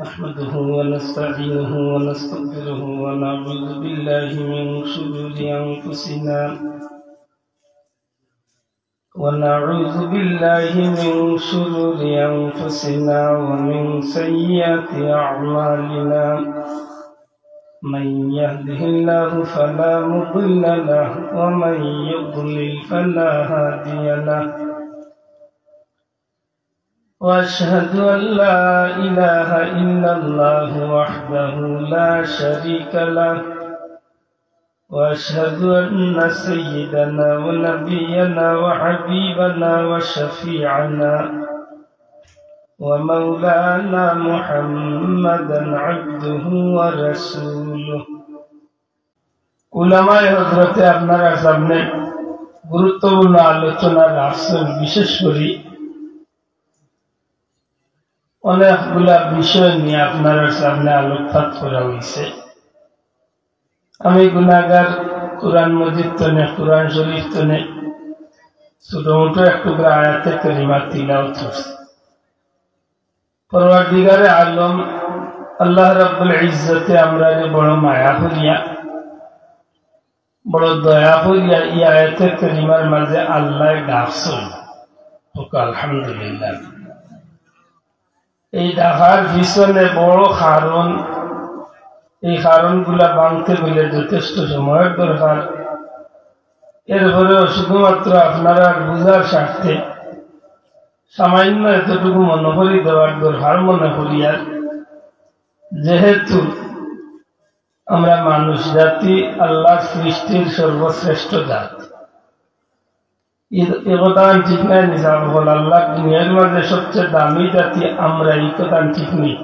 نحمده ونستعينه ونستغفره ونعوذ بالله من شرور أنفسنا ومن سيئات أعمالنا من يهده الله فلا مضل له ومن يضلل فلا هادي له وأشهد أن لا إله إلا الله وحده لا شريك له وأشهد أن سيدنا ونبينا وحبيبنا وشفيعنا ومولانا محمدا عبده ورسوله উলামায়ে হযরতে আপনারা সামনে গুরুত্বপূর্ণ আলোচনা রাখছেন। বিশেষ করে অনেকগুলা বিষয় নিয়ে আপনার সামনে আলোকপাত করা হয়েছে। আমি গুনাহগার, কুরআন মজিদ তনে, কুরআন শরীফ তনে ছোট মোটো একটু আয়াতে কারিমা তিলাওয়াত করছি। পরওয়ারদিগারে আলম আল্লাহ রাব্বুল ইজ্জতে আমরা বড় মায়া করিয়া, বড় দয়া করিয়া এই আয়াতে কারিমার মাঝে আল্লাহ ডাকছেন। আলহামদুলিল্লাহ। এই ডাকার পিছনে বড় কারণ, এই কারণগুলা ভাঙতে গেলে যথেষ্ট সময়ের দরকার। এরপরেও শুধুমাত্র আপনারা বুঝার স্বার্থে সামান্য এতটুকু মনে করি দেওয়ার দরকার মনে করি। আর যেহেতু আমরা মানুষ জাতি আল্লাহ সৃষ্টির সর্বশ্রেষ্ঠ জাত, এই কথা ঠিক নাই নিজাম বল আল্লাহ দুনিয়ার মাঝে সবচেয়ে দামি জাতি আমরা, এই কথা ঠিক নেই।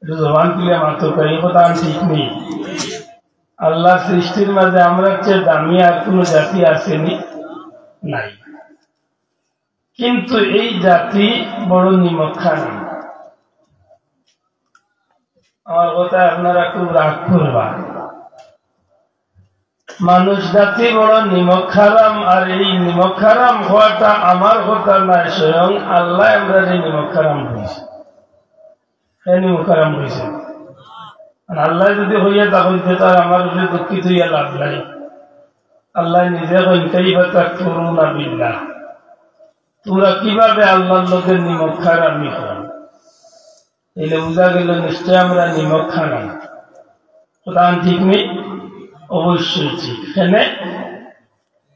একটু জবান তুলে মাত্র এই কথা ঠিক নেই। আল্লাহ সৃষ্টির মাঝে আমরা চেয়ে দামি আর কোন জাতি আসেনি, নাই। কিন্তু এই জাতি বড় নিমকখানা। আমার কথা আপনারা খুব রাগ করবা। মানুষ জাতি বড় নিমক হারাম, আর এই নিমক হারাম হওয়াটা আমার কথা নয়, স্বয়ং আল্লাহ আমরা এই নিমক হারাম হয়েছে। নিমক হারাম হয়েছে আল্লাহ যদি হইয়া তা হইতে তার আমার উপরে দুঃখিত হইয়া লাভ নাই। আল্লাহ নিজে করুণা বিল্লাহ, তোমরা কিভাবে আল্লাহর লোকের নিমক হারামি হন। এলে বোঝা গেল নিশ্চয় আমরা নিমক হারাম। কথা ঠিক নেই? অবশ্যই ঠিক। এখানে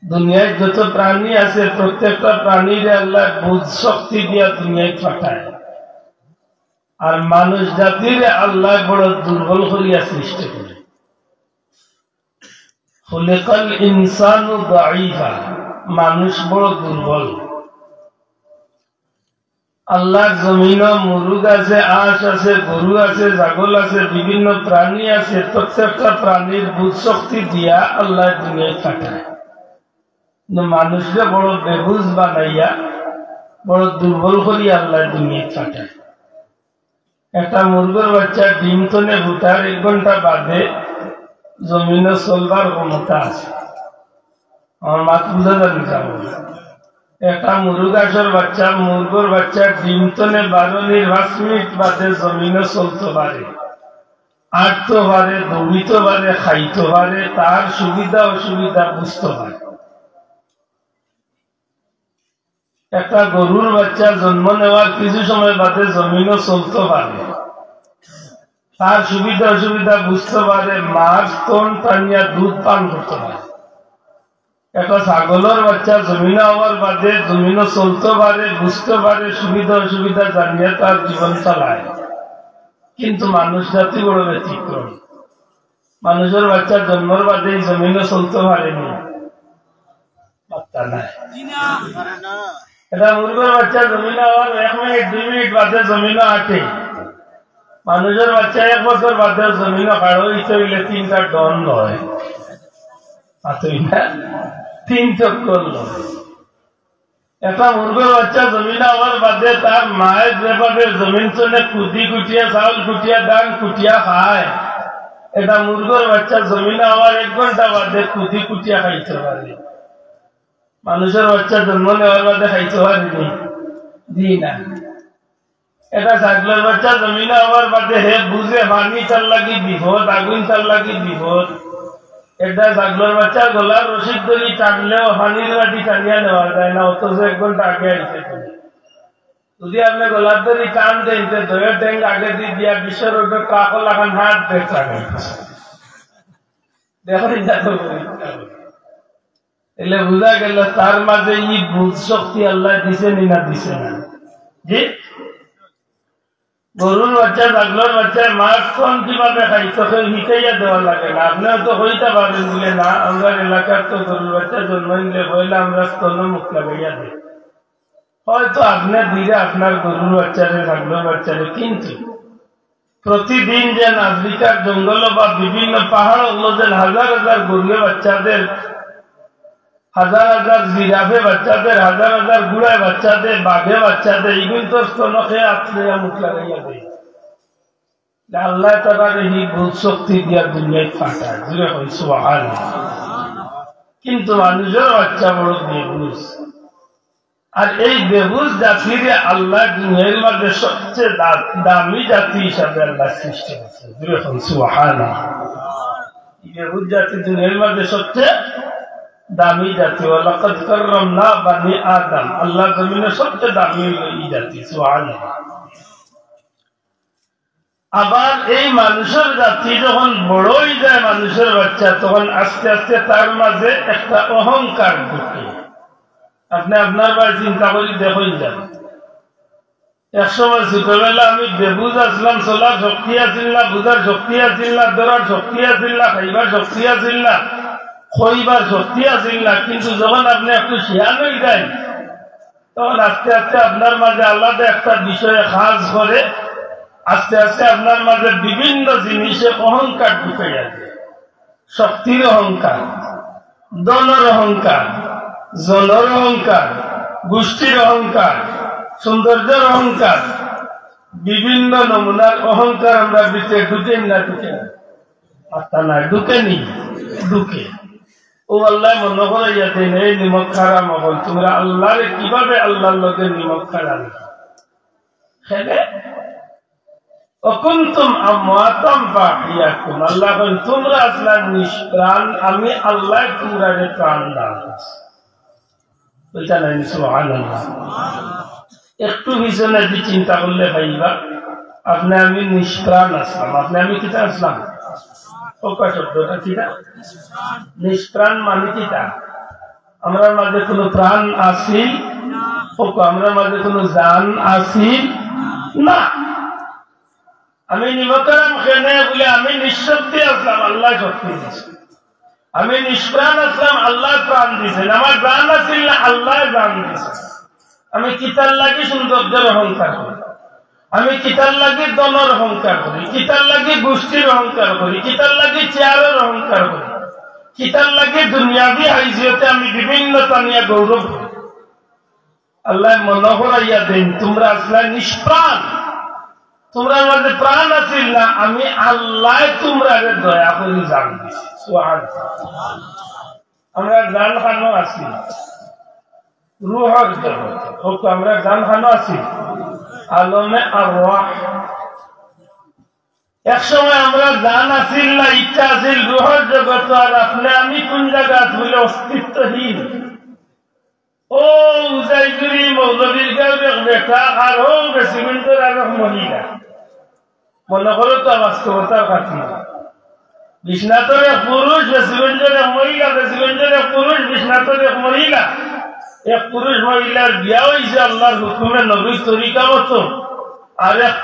দুনিয়ায় যত প্রাণী আছে প্রত্যেকটা প্রাণীর আল্লাহ বুঝ শক্তি দিয়া দুনিয়ায় পাঠায়, আর মানুষ জাতির আল্লাহ বড় দুর্বল করিয়া সৃষ্টি করে। খুলিকাল ইনসানু দাঈফা, মানুষ বড় দুর্বল। আল্লাহর জমিনও মুরুগ আছে, আঁশ আছে, গরু আছে, ছাগল আছে, বিভিন্ন প্রাণী আছে। প্রত্যেকটা প্রাণীর বুঝ শক্তি দিয়া আল্লাহ দুনিয়ায় পাঠায়। মানুষকে বড় বেবুঝ বানাইয়া, বড় দুর্বল করিয়া আল্লাহ দুনিয়ায় পাঠায়। একটা মুরগের বাচ্চা ডিম তনে ফুটার 1 ঘন্টা বাদে জমিনে চলবার ক্ষমতা আছে। আমার মাত বুঝা জানি যাব। একটা মুরগাসর বাচ্চা, মুরগোর বাচ্চা ডিম তনে 12-5 মিনিট বাদে জমিনে চলতে পারে, আটতে পারে, দৌড়িতে পারে, খাইতে পারে, তার সুবিধা অসুবিধা বুঝতে পারে। একটা গরুর বাচ্চা জন্ম নেওয়ার কিছু সময় বাদে জমিনে চলতে পারে, তার সুবিধা অসুবিধা বুঝতে পারে, মাছ স্তন টানিয়া দুধ পান করতে পারে। একটা ছাগলের বাচ্চা জমিনে হওয়ার বাদে জমিনে চলতে পারে, বুঝতে পারে, সুবিধা অসুবিধা জানিয়ে তার জীবন চালায়। কিন্তু মানুষ জাতি বড় ব্যতিক্রম। মানুষের বাচ্চা জন্মের বাদে জমিনে চলতে পারেনি, এটা মুরগের বাচ্চা জমিনে হওয়ার 1 মিনিট 2 মিনিট বাদে জমিনে আটে। মানুষের বাচ্চা 1 বছর বাদে জমিনে কাড়ো হইতে হইলে 3টা ডন লয়, 3 চক্কর লয়। একটা মুরগের বাচ্চা জমিনে হওয়ার বাদে তার মায়ের যেভাবে জমিন চলে কুটি কুটিয়া চাউল কুটিয়া ধান কুটিয়া খায়, এটা মুরগের বাচ্চা জমিনে হওয়ার 1 ঘন্টা বাদে কুটি কুটিয়া খাইতে পারে। মানুষের বাচ্চা জন্ম নেওয়ার বাদে খাইতে পারেনি, দি না। এটা ছাগলের বাচ্চা জমিনে হওয়ার বাদে হে বুঝে পানি চাল লাগি বিপদ, আগুন চাল লাগি বিপদ। এটা ছাগলের বাচ্চা গলার রশিদ ধরি টানলেও পানির বাটি টানিয়া নেওয়া যায় না, অথচ 1 ঘন্টা আগে আইছে। যদি আপনি গলার ধরি টান দেন ধরে ট্যাঙ্ক আগে দিয়ে দিয়া বিশ্ব রোডের কাকল লাগান হাত দেখা দেখো এলে বোঝা গেল তার মাঝে ই বুঝ শক্তি আল্লাহ দিছে না দিছে না। জি গরুর বাচ্চা ছাগলের বাচ্চা মাছ কোন কিভাবে খাই তোকে শিখাইয়া দেওয়া লাগে না। আপনারা তো হইতে পারেন বলে না, আমরা এলাকার তো গরুর বাচ্চা জন্ম নিলে হইলে আমরা স্তন মুখ লাগাইয়া দিই। হয়তো আপনার দিলে আপনার গরুর বাচ্চারে ছাগলের বাচ্চারে, কিন্তু প্রতিদিন যেন আফ্রিকার জঙ্গল বা বিভিন্ন পাহাড় গুলো যেন হাজার হাজার গরুর বাচ্চাদের, হাজার হাজার জিরাফে বাচ্চাদের, হাজার হাজার গুড়ায় বাচ্চাদের, বাঘে বাচ্চাদের, এগুলো তো স্তন খেয়ে আপনি মুখ লাগাইয়া দেয়। আল্লাহ তাআলার এই বুঝ শক্তি দিয়া দুনিয়ায় ফাটায়, জুড়ে হয় সুবহানাল্লাহ। কিন্তু মানুষের বাচ্চা বড় বেবুঝ, আর এই বেবুঝ জাতিরে আল্লাহ দুনিয়ার মধ্যে সবচেয়ে দামি জাতি হিসাবে আল্লাহ সৃষ্টি করেছে, জুড়ে হয় সুবহানাল্লাহ। বেবুঝ জাতি দুনিয়ার মধ্যে সবচেয়ে দামি জাতি। ওয়ালাকাদ কাররামনা বানি আদম, আল্লাহ জমিনে সবচেয়ে দামি এই জাতি, সুবহানাল্লাহ। আবার এই মানুষের জাতি যখন বড় হয়ে যায় মানুষের বাচ্চা, তখন আস্তে আস্তে তার মাঝে একটা অহংকার ঢুকে। আপনি আপনার বাড়ি চিন্তা করি দেখুন যান, একসময় ছোটবেলা আমি বেবুঝ আসলাম, চলার শক্তি আছিল না, বুঝার শক্তি আছিল না, ধরার শক্তি আছিল না, খাইবার শক্তি আছিল না, খইবার শক্তি আছিল না। কিন্তু যখন আপনি একটু শিয়ান হয়ে যায়, তখন আস্তে আস্তে আপনার মাঝে আলাদা একটা বিষয়ে খাস করে, আস্তে আস্তে আপনার মাঝে বিভিন্ন জিনিসে অহংকার ঢুকে যাচ্ছে। শক্তির অহংকার, দনের অহংকার, জনের অহংকার, গোষ্ঠীর অহংকার, সৌন্দর্যের অহংকার, বিভিন্ন নমুনার অহংকার আমরা দিতে ঢুকে না, ঢুকে না, আত্মা না ঢুকেনি, ঢুকে। ও আল্লাহ মনে করে যাতে এই নিমক খারাম হল, তোমরা আল্লাহরে কিভাবে আল্লাহর লোকের নিমক খারাম খেলে অকুন্তুম আমওয়াতাম ফাহিয়াকুম, আল্লাহ বলেন তোমরা আসলে নিষ্প্রাণ, আমি আল্লাহ তোমরা প্রাণ দান করছি। বুঝতে নাই? সুবহানাল্লাহ। একটু পিছনে যদি চিন্তা করলে ভাইবা, আপনি আমি নিষ্প্রাণ আসলাম, আপনি আমি কিতা আসলাম? ওকা শব্দটা কিনা নিষ্প্রাণ মানে কিতা? আমরা মাঝে কোনো প্রাণ আসিল, আমরা মাঝে কোনো জান আসিল না। আমি নিমকারাম খেনে বলে আমি নিঃশক্তি আসলাম, আল্লাহ শক্তি দিয়েছে। আমি নিষ্প্রাণ আসলাম, আল্লাহ প্রাণ দিয়েছেন। আমার জান আসিল না, আল্লাহ জান দিয়েছে। আমি কিতার লাগি সৌন্দর্যের অহংকার করি, আমি কিতার লাগি দনের অহংকার করি, কিতার লাগি গোষ্ঠীর অহংকার করি, কিতার লাগি চেয়ারের অহংকার করি, কিতার লাগি দুনিয়াবি হাইজিয়তে আমি বিভিন্ন তানিয়া গৌরব করি। আল্লাহ মনে করাইয়া দেন তোমরা আসলে নিষ্প্রাণ, তোমরা মাঝে প্রাণ আসিল না, আমি আল্লাহ তোমরা দয়া করি জান দিছি। আমরা জান খানো আছি রুহর জগৎ, আমরা জান খানো আছি আলমে আরওয়াহ। এক সময় আমরা জান আসিল না, ইচ্ছা আসিল রুহর জগৎ, আর আপনি আমি কোন জায়গা বলে অস্তিত্বহীন। ও উজাইগুড়ি মৌলবীর গাঁও বেটা, আর ও বেসিমেন্টের আর মহিলা, মনে করো তো বাস্তবতার কাছে বিশ্বনাথের এক পুরুষ, বেসিমেন্টের এক মহিলা, বেসিমেন্টের এক পুরুষ, বিশ্বনাথের এক মহিলা। এক পুরুষ মহিলার বিয়া হয়েছে আল্লাহর হুকুমে নবীর তরিকা মতো, আর এক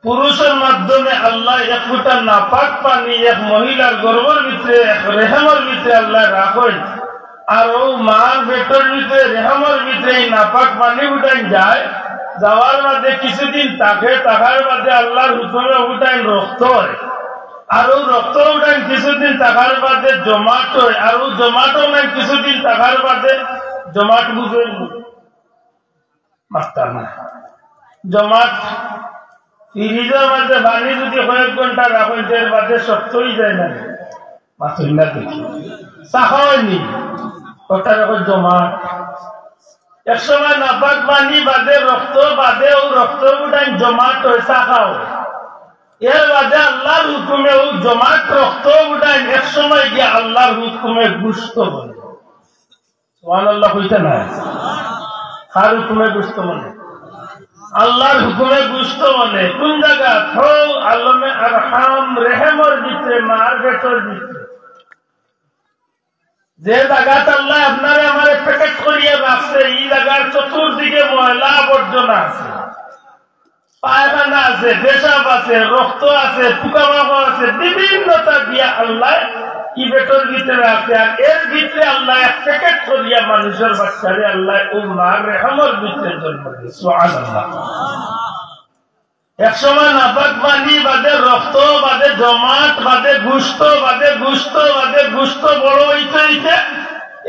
পুরুষের মাধ্যমে আল্লাহ এক ফুটা নাপাক পানি এক মহিলার গর্ভের ভিতরে, এক রেহামের ভিতরে আল্লাহ রাখেন, আর ও মার পেটের ভিতরে রেহামের ভিতরে এই নাপাক পানি উঠাই যায়। যাওয়ার মাঝে কিছুদিন তাকে, তাকার মাঝে আল্লাহর হুকুমে উঠাই রক্ত হয়, আর ও রক্ত উঠাই কিছুদিন তাকার মাঝে জমাট হয়, আর ও জমাট নাই কিছুদিন তাকার মাঝে জমাট বুঝে মাস্তা না জমাট। ফ্রিজের মাঝে পানি যদি কয়েক ঘন্টা রাখেন এর মাঝে শক্ত হয়ে যায় না, মাথুই না দেখি চা হয়নি, ওটা যখন জমাট। এক সময় নাপাক পানি বাদে রক্ত বাদে ও রক্ত উঠাই জমাট হয়েছা খাও এর বাদে আল্লাহর হুকুমে ও জমাট রক্ত উঠাই এক সময় গিয়ে আল্লাহর হুকুমে গুস্ত বলে সুবহানাল্লাহ কইতে না কার হুকুমে গুস্ত বলে আল্লাহর হুকুমে গুস্ত বলে কোন জায়গা থো আলমে আরহাম রেহেমর ভিতরে মার ভেতর ভিতরে যে জায়গাতে আল্লাহ আপনারে আমারে প্যাকেট করিয়ে রাখছে এই জায়গার চতুর্দিকে ময়লা আবর্জনা আছে পায়খানা আছে পেশাব আছে রক্ত আছে পোকামাকড় আছে বিভিন্নতা দিয়া আল্লাহ কি ভেতর ভিতরে আছে আর এর ভিতরে আল্লাহ এক প্যাকেট করিয়া মানুষের বাচ্চারে আল্লাহ ও মার রেহমর ভিতরে জন্ম দিয়েছে সুবহানাল্লাহ এক সময় নাপাক পানি বাদে রক্ত বাদে জমাট বাদে গুস্ত বাদে গুস্ত বাদে গুস্ত বড় হইতে হইতে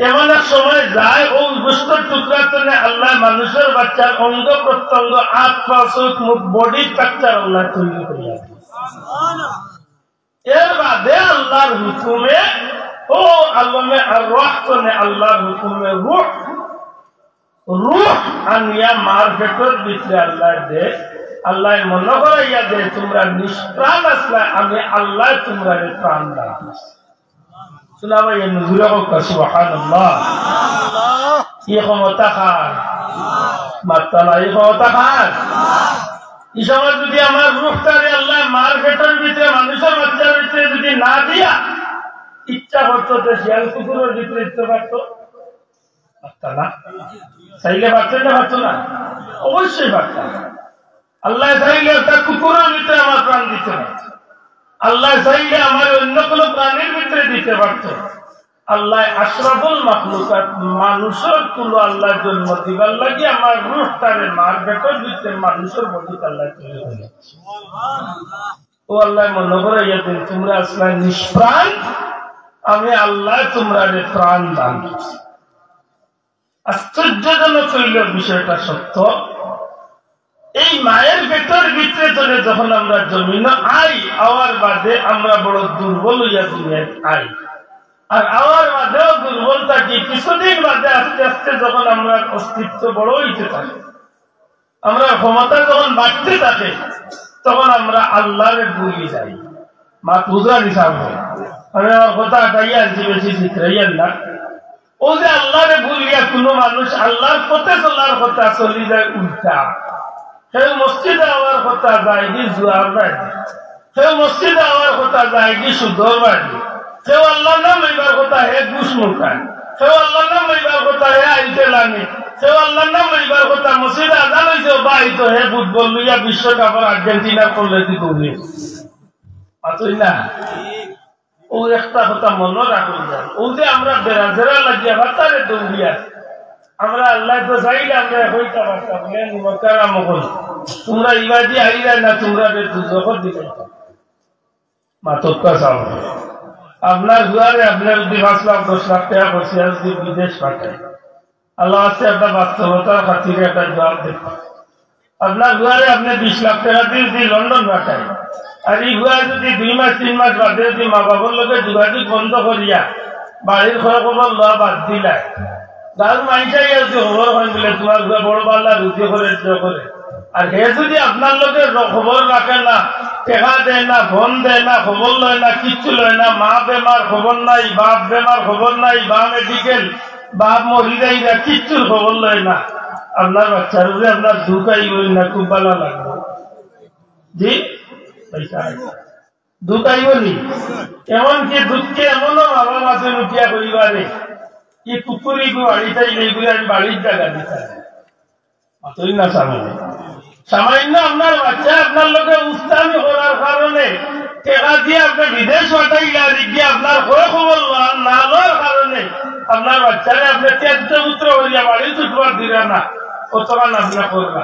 এমন এক সময় যায় ও গুস্তর টুকরা তনে আল্লাহ মানুষের বাচ্চার অঙ্গ প্রত্যঙ্গ হাত পা চোখ মুখ বডি স্ট্রাকচার আল্লাহ তৈরি করিয়া এর বাদে আল্লাহর হুকুমে ও আল্লামে আর রহ তনে আল্লাহর হুকুমে রূহ আনিয়া মার ভেতর ভিতরে আল্লাহ দে আল্লাহ মনে করাইয়া যে তোমরা নিষ্প্রাণ আসলে আমি আল্লাহ তোমরা প্রাণ দান শোনা ভাই নজুরে হোক সুবহানাল্লাহ কি ক্ষমতা খান মাত্তালা এই ক্ষমতা খান এই সময় যদি আমার রূহটারে আল্লাহ মার ভেতর ভিতরে মানুষের বাচ্চার ভিতরে যদি না দিয়া ইচ্ছা করতো তো শিয়াল কুকুরের ভিতরে ইচ্ছা পারত পারতাম না চাইলে পারতেন না পারতো না অবশ্যই পারতাম আল্লাহ চাইলে একটা কুকুরের ভিতরে আমার প্রাণ দিতে পারত আল্লাহ চাইলে আমার অন্য কোনো প্রাণীর ভিতরে দিতে পারত আল্লাহ আশরাফুল মাখলুকাত মানুষের কুলো আল্লাহ জন্ম দিবার লাগি আমার রূহটারে মার ভেতর ভিতরে মানুষের বডিতে আল্লাহ তৈরি করে ও আল্লাহ মনে করে দিন তোমরা আসলে নিষ্প্রাণ আমি আল্লাহ তোমরা প্রাণ দান আশ্চর্যজনক হইল বিষয়টা সত্য এই মায়ের ভেতর ভিতরে চলে যখন আমরা জমিন আই আওয়ার বাদে আমরা বড় দুর্বল হইয়া দুনিয়ায় আই আর আওয়ার বাদেও দুর্বল থাকি কিছুদিন বাদে আস্তে আস্তে যখন আমরা অস্তিত্ব বড় হইতে থাকি আমরা ক্ষমতা যখন বাড়তে থাকে তখন আমরা আল্লাহরে ভুলে যাই মা পূজা হিসাব হয় আমি আমার কথা আটাইয়া আনছি বেশি চিত্রাইয়ার না ও যে আল্লাহরে ভুলিয়া কোনো মানুষ আল্লাহর পথে চলার কথা চলি যায় উল্টা সেই মসজিদে আওয়ার কথা যায় কি জুয়ার বাড়ি সেই মসজিদে আওয়ার কথা যায় কি সুদর বাড়ি সেও আল্লাহর নাম লইবার কথা হে ঘুষ মুখায় সেও আল্লাহর নাম লইবার কথা হে আইতে লাগে সেও আল্লাহর নাম লইবার কথা মসজিদে আজান হইছে বাহিত হে ফুটবল লইয়া বিশ্বকাপের আর্জেন্টিনার করলে তুই করবি পাতই না ও একটা কথা মনে রাখুন যায় ও যে আমরা বেড়াজেরা লাগিয়া ভাতারে দৌড়িয়া আমরা আল্লাহ তো চাইলে আমরা হইতে পারতাম নিমকারা মগল তোমরা ইবাদি আইরা না তোমরা দুজক দিতে মাতকা চাও আপনার দুয়ারে আপনার যদি 5 লাখ 10 লাখ টাকা বসে যদি বিদেশ পাঠায় আল্লাহ আছে একটা বাস্তবতার খাতিরে একটা জবাব দেব আপনার দুয়ারে আপনি 20 লাখ টাকা দিয়ে যদি লন্ডন পাঠায় আর এই দুয়ারে যদি 2 মাস 3 মাস বাদে যদি মা বাবার লোকে যোগাযোগ বন্ধ করিয়া বাড়ির খবর লওয়া বাদ দিলায় গাছ মাইটাই আছে খবর হয় বলে তোমার বড় পাল্লা রুটি করে আর হে যদি আপনার লোকের খবর রাখে না টেকা দেয় না ফোন দেয় না খবর লয় না কিচ্ছু লয় না মা বেমার খবর নাই বাপ বেমার খবর নাই বা মেডিকেল বাপ মরি যাই না কিচ্ছুর খবর লয় না আপনার বাচ্চার উপরে আপনার দুঃখাই বই না খুব ভালো লাগবে জি পয়সা দুঃখাই বলি এমনকি দুঃখে এমনও বাবা মাসে উঠিয়া পরিবারে কি কুকুরি বাড়ি চাইলে এইগুলি আমি বাড়ির জায়গা দিতে অতই না সামান্য আপনার বাচ্চা আপনার লোকে উস্তামি করার কারণে টেকা দিয়ে আপনি বিদেশ পাঠাইলে আর গিয়ে আপনার খবর না লওয়ার কারণে আপনার বাচ্চারে আপনি ত্যায্য পুত্র হইয়া বাড়ি ছুটবার দিলেন না অতরান আপনার করবা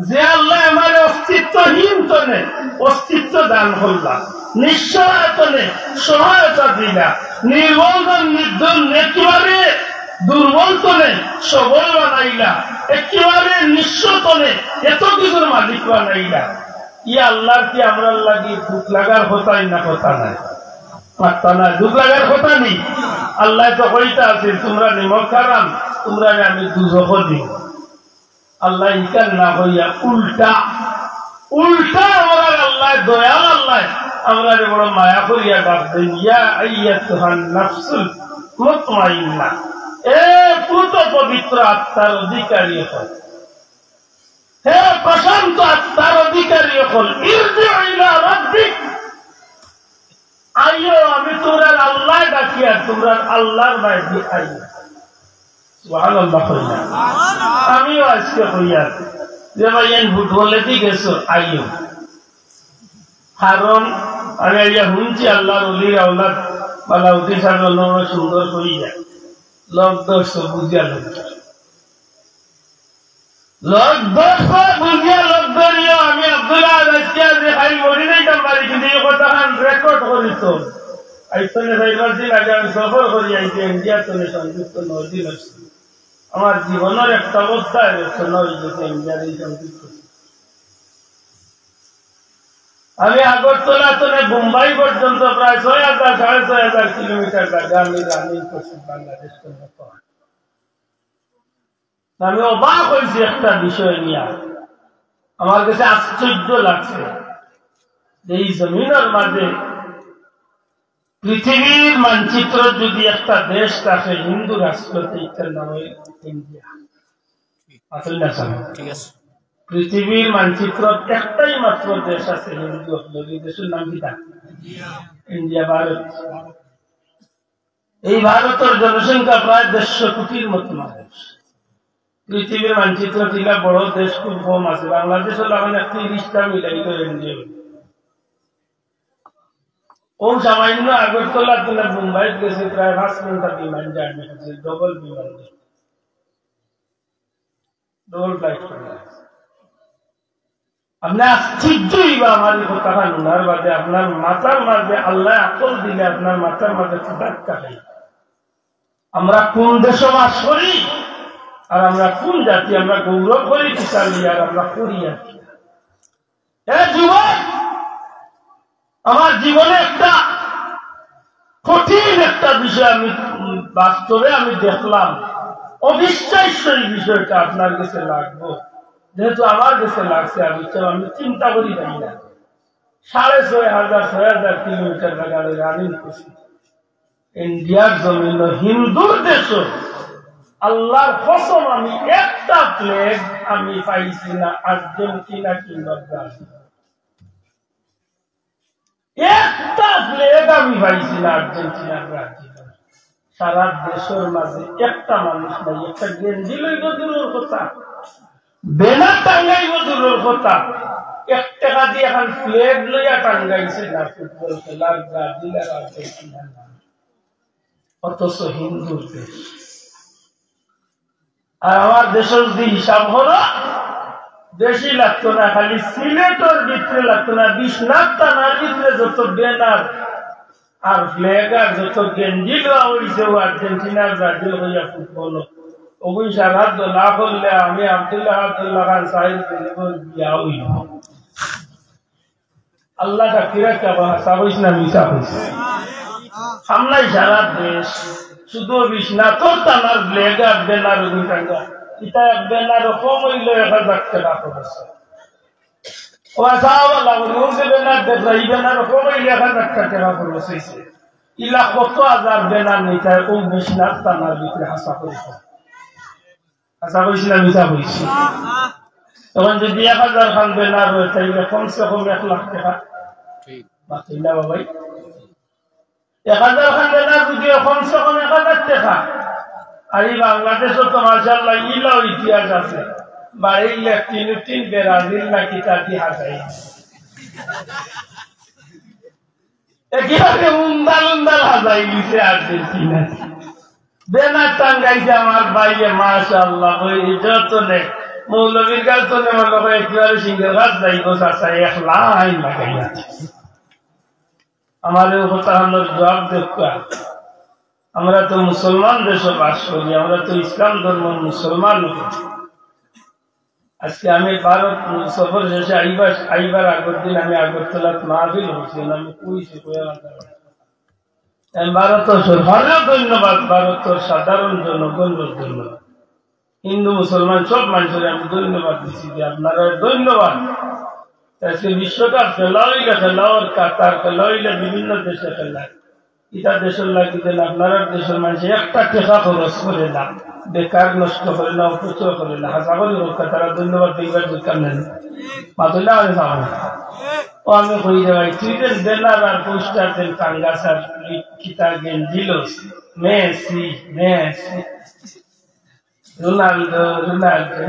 যে আল্লাহ আমার অস্তিত্বহীন তনে অস্তিত্ব দান করলাম নিঃসহায়তনে সহায়তা দিলা নির্বন্ধন নির্ধন একেবারে দুর্বল তনে সবল বানাইলা একেবারে নিঃস্বতনে এত কিছুর মালিক বানাইলা ই আল্লাহর কি আমরা লাগি দুঃখ লাগার কথাই না কথা নাই পাত্তা না দুঃখ লাগার কথা নেই আল্লাহ তো কইতা আছে তোমরা নিমক খারাম তোমরা আমি দুজখ দিই আল্লাহ ইকার না হইয়া উল্টা উল্টা আমরা আল্লাহ দয়াল আল্লাহ আমরা বড় মায়া করিয়া ডাকবেন ইয়া আইয়াতুহান নাফসুল মুতমাইন্না, এ পুত পবিত্র আত্মার অধিকারী হল, হে প্রশান্ত আত্মার অধিকারী হল, ইরজি ইলা রাব্বিক, আইয়ো আমি তোমরা আল্লাহ ডাকিয়া তোমরা আল্লাহর বাইরে আইয়ো। সুবহানাল্লাহ। আমিও আজকে হইয়া যে ভাইয়ান ফুটবলে দিয়ে গেছো আইয়ো, কারণ আমি আইয়া শুনছি আল্লাহর অলির আওলাদ বালাউদ্দি সাহেব সুন্দর হইয়া লোক দর্শ বুঝিয়া লোক বুঝিয়া লোক ধরিও আমি আব্দুল্লাহ আজকে যে খাই মরি যাইতাম বাড়ি, কিন্তু এই কথা রেকর্ড করিত আইসনে যাইবার দিন আগে আমি সফর করি আইছি ইন্ডিয়ার সঙ্গে সংযুক্ত 9 দিন আসছি। আমার জীবনের একটা অবস্থা হয়েছে ইন্ডিয়ার এই সংযুক্ত। আমি আগরতলা থেকে মুম্বাই পর্যন্ত প্রায় 6000 6500 কিলোমিটার আমি রানিং করছি বাংলাদেশ পর্যন্ত। আমি অবাক হয়েছি একটা বিষয় নিয়ে, আমার কাছে আশ্চর্য লাগছে যে এই জমিনের মাঝে পৃথিবীর মানচিত্র যদি একটা দেশ থাকে হিন্দু রাষ্ট্র, এইটার নাম ইন্ডিয়া। আসল না ঠিক আছে, পৃথিবীর মানচিত্র একটাই মাত্র দেশ আছে হিন্দু, এই দেশের নাম কি? ইন্ডিয়া, ভারত। এই ভারতের জনসংখ্যা প্রায় 150 কোটির মতো মানুষ। পৃথিবীর মানচিত্র থেকে বড় দেশ খুব কম আছে, বাংলাদেশ হলো এখন 30টা মিলাই করে ইন্ডিয়া। ও সামান্য আগরতলা থেকে মুম্বাই গেছে প্রায় 5 ঘন্টা বিমান জার্নি হচ্ছে, ডবল বিমান, ডবল ফ্লাইট করে। আপনি আশ্চর্যই বা আমার কথা শোনার বাদে আপনার মাথার মাঝে আল্লাহ আকল দিলে আপনার মাথার মাঝে ধাক্কা খাই। আমরা কোন দেশে বাস করি আর আমরা কোন জাতি, আমরা গৌরব করি বিচারি আর আমরা করি আর কি। যুবক, আমার জীবনে একটা কঠিন একটা বিষয় আমি বাস্তবে আমি দেখলাম, অবিশ্বাস্য এই বিষয়টা আপনার কাছে লাগবো, যেহেতু আমার কাছে লাগছে আমি চিন্তা করি নাই না। 6500 কিলোমিটার লাগালে রানিং করছি ইন্ডিয়ার জমিন, হিন্দুর দেশ। আল্লাহর কসম আমি একটা ফ্ল্যাগ আমি পাইছি না আর্জেন্টিনা কিংবা ব্রাজিল, একটা ফ্ল্যাগ আমি পাইছি না আর্জেন্টিনা ব্রাজিল। সারা দেশের মাঝে একটা মানুষ নাই, একটা গেঞ্জি লইব দূরের কথা, বেনার টাঙ্গাইব দূরের কথা, 1 টাকা দিয়ে এখন ফ্ল্যাগ লইয়া টাঙ্গাইছে না ফুটবল খেলার ব্রাজিল আর আর্জেন্টিনা, অথচ হিন্দুর দেশ। আর আমার দেশের যদি হিসাব হলো বেশি লাগতো না, খালি সিলেটের ভিতরে লাগতো না, 20 লাখ টানার ভিতরে যত ব্যানার আর ফ্ল্যাগ আর যত গেঞ্জি দেওয়া হয়েছে আর্জেন্টিনা ব্রাজিল হইয়া ফুটবল, ওই সারা না করলে আমি আব্দুল্লাহ খান সাহিব বিয়া হইল। আল্লাহ কাকিরা হাসা হয়েছে না মিশা হয়েছে, সামলাই সারা দেশ শুধু 20 না তোর টানার ফ্ল্যাগ আর ব্যানার টাঙ্গা, এটা ব্যানার কম হইল 1000 টাকা খরচ। ও সাহাবাল্লাহ ব্যানার দেখলা এই ব্যানার কম হইল 1000 টাকা খরচ হয়েছে। ইলা কত হাজার ব্যানার নিতায় ও 20 লাখ টানার ভিতরে হাসা করেছে, হাসা করেছি না মিশা হয়েছে। তখন যদি 1000 খান ব্যানার হয়ে তাইলে কমসে কম 1 লাখ টাকা বাকি না বাবাই। 1000 খান ব্যানার যদি কমসে কম 1000 টাকা। আর এই বাংলাদেশও তো মাশাআল্লাহ ইলাও ইতিহাস আছে, বাড়ির লেফটিন ব্রাজিল নাকি তাকে হাসাই একেবারে উন্দাল হাসাই দিছে আর্জেন্টিনা। ব্যানার টাঙ্গাইছে আমার ভাইয়ে মাশাআল্লাহ, ওই যতনে মৌলবীর গাছ তনে মনে হয় একেবারে সিংহের গাছ যাইব চাষা 1 লাইন লাগাইয়া। আমাদের হতাহানোর জবাব দেখা, আমরা তো মুসলমান দেশে বাস করি, আমরা তো ইসলাম ধর্ম মুসলমান। আজকে আমি ভারত সফর শেষে আইবার আগের দিন আমি আগরতলা মাহফিল হয়েছিলাম, আমি কইছি ভারত সরকারের ধন্যবাদ, ভারতের সাধারণ জনগণের ধন্যবাদ। হিন্দু মুসলমান সব মানুষের আমি ধন্যবাদ দিচ্ছি যে আপনারা ধন্যবাদ। আজকে বিশ্বকাপ খেলা হইলে খেলাওয়ার কাতার খেলা হইলে বিভিন্ন দেশে খেলায় এটা দেশের লাগিয়ে আপনারা দেশের মানুষ একটা টেকা খরচ করে না, বেকার নষ্ট করে না, অপচয় করে না। হাসা করি হোক তারা ধন্যবাদ দিবার দরকার নেই। মাতুল্লাহ আমি যাবো ও আমি কই দেবাই তুই যে ব্যানার আর পোস্টার দেন কাঙ্গাস আর কিতা গেন দিলস মেসি মেসি রোনাল্ডো রোনাল্ডো